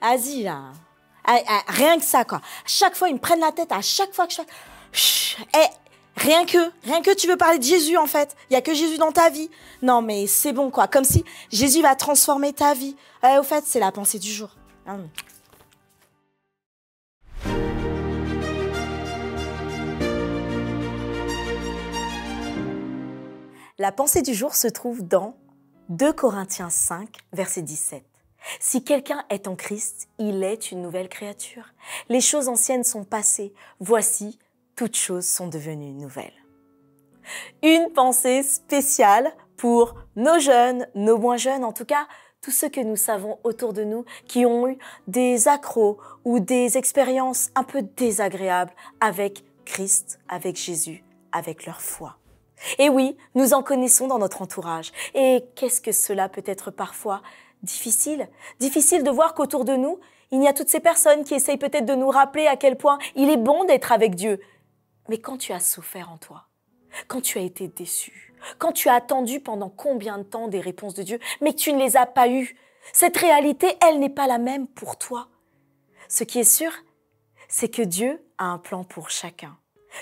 Vas-y, là. Rien que ça, quoi. Chaque fois, ils me prennent la tête. À chaque fois que je fais... Chut, rien que tu veux parler de Jésus, en fait. Il n'y a que Jésus dans ta vie. Non, mais c'est bon, quoi. Comme si Jésus va transformer ta vie. Au fait, c'est la pensée du jour. La pensée du jour se trouve dans 2 Corinthiens 5, verset 17. Si quelqu'un est en Christ, il est une nouvelle créature. Les choses anciennes sont passées. Voici, toutes choses sont devenues nouvelles. Une pensée spéciale pour nos jeunes, nos moins jeunes, en tout cas, tous ceux que nous savons autour de nous qui ont eu des accros ou des expériences un peu désagréables avec Christ, avec Jésus, avec leur foi. Et oui, nous en connaissons dans notre entourage. Et qu'est-ce que cela peut être parfois difficile? Difficile de voir qu'autour de nous, il y a toutes ces personnes qui essayent peut-être de nous rappeler à quel point il est bon d'être avec Dieu. Mais quand tu as souffert en toi, quand tu as été déçu, quand tu as attendu pendant combien de temps des réponses de Dieu, mais que tu ne les as pas eues, cette réalité, elle n'est pas la même pour toi. Ce qui est sûr, c'est que Dieu a un plan pour chacun.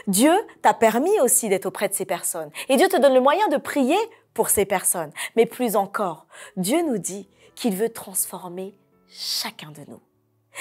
Dieu t'a permis aussi d'être auprès de ces personnes. Et Dieu te donne le moyen de prier pour ces personnes. Mais plus encore, Dieu nous dit qu'il veut transformer chacun de nous.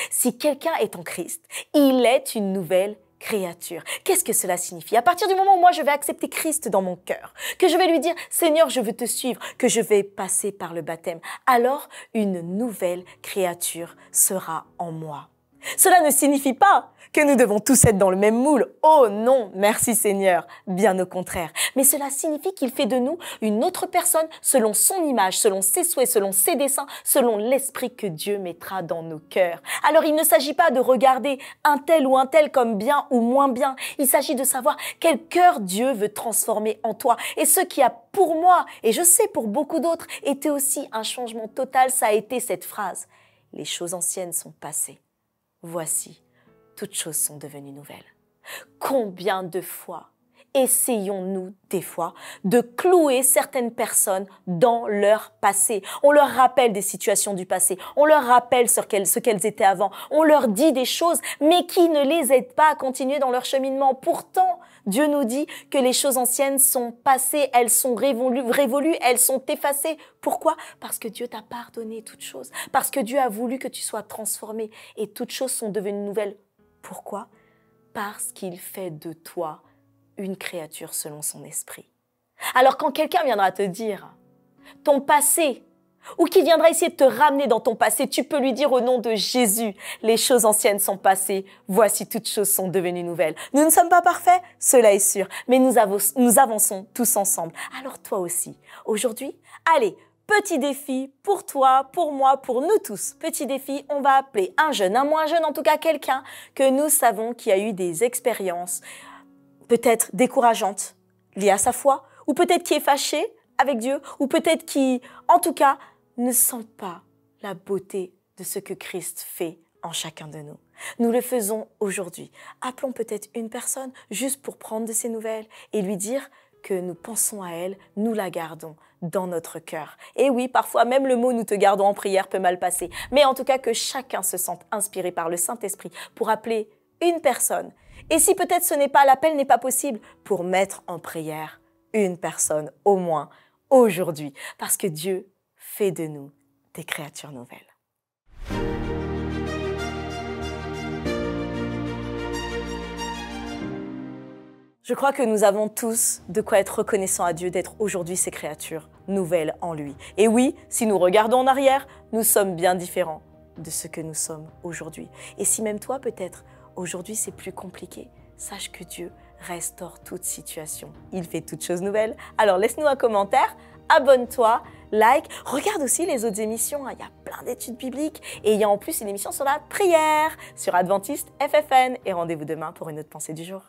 Si quelqu'un est en Christ, il est une nouvelle créature. Qu'est-ce que cela signifie? À partir du moment où moi je vais accepter Christ dans mon cœur, que je vais lui dire « Seigneur, je veux te suivre », que je vais passer par le baptême, alors une nouvelle créature sera en moi. Cela ne signifie pas que nous devons tous être dans le même moule. Oh non, merci Seigneur, bien au contraire. Mais cela signifie qu'il fait de nous une autre personne selon son image, selon ses souhaits, selon ses desseins, selon l'esprit que Dieu mettra dans nos cœurs. Alors il ne s'agit pas de regarder un tel ou un tel comme bien ou moins bien. Il s'agit de savoir quel cœur Dieu veut transformer en toi. Et ce qui a pour moi, et je sais pour beaucoup d'autres, été aussi un changement total, ça a été cette phrase. Les choses anciennes sont passées. Voici, toutes choses sont devenues nouvelles. Combien de fois essayons-nous des fois de clouer certaines personnes dans leur passé? On leur rappelle des situations du passé, on leur rappelle ce qu'elles étaient avant, on leur dit des choses, mais qui ne les aident pas à continuer dans leur cheminement. Pourtant, Dieu nous dit que les choses anciennes sont passées, elles sont révolues, elles sont effacées. Pourquoi? Parce que Dieu t'a pardonné toutes choses, parce que Dieu a voulu que tu sois transformé et toutes choses sont devenues nouvelles. Pourquoi? Parce qu'il fait de toi une créature selon son esprit. Alors quand quelqu'un viendra te dire ton passé, ou qui viendra essayer de te ramener dans ton passé, tu peux lui dire au nom de Jésus, les choses anciennes sont passées, voici toutes choses sont devenues nouvelles. Nous ne sommes pas parfaits, cela est sûr, mais nous avançons tous ensemble. Alors toi aussi, aujourd'hui, allez, petit défi pour toi, pour moi, pour nous tous. Petit défi, on va appeler un jeune, un moins jeune, en tout cas quelqu'un que nous savons qui a eu des expériences peut-être décourageantes liées à sa foi, ou peut-être qui est fâché avec Dieu, ou peut-être qui, en tout cas, ne sent pas la beauté de ce que Christ fait en chacun de nous. Nous le faisons aujourd'hui. Appelons peut-être une personne juste pour prendre de ses nouvelles et lui dire que nous pensons à elle, nous la gardons dans notre cœur. Et oui, parfois même le mot « nous te gardons en prière » peut mal passer, mais en tout cas que chacun se sente inspiré par le Saint-Esprit pour appeler une personne. Et si peut-être l'appel n'est pas possible, pour mettre en prière une personne au moins aujourd'hui, parce que Dieu fait de nous des créatures nouvelles. Je crois que nous avons tous de quoi être reconnaissants à Dieu d'être aujourd'hui ces créatures nouvelles en lui. Et oui, si nous regardons en arrière, nous sommes bien différents de ce que nous sommes aujourd'hui. Et si même toi, peut-être, aujourd'hui c'est plus compliqué, sache que Dieu restaure toute situation. Il fait toutes choses nouvelles. Alors laisse-nous un commentaire, abonne-toi, like, regarde aussi les autres émissions, il y a plein d'études bibliques et il y a en plus une émission sur la prière sur Adventiste FFN et rendez-vous demain pour une autre pensée du jour.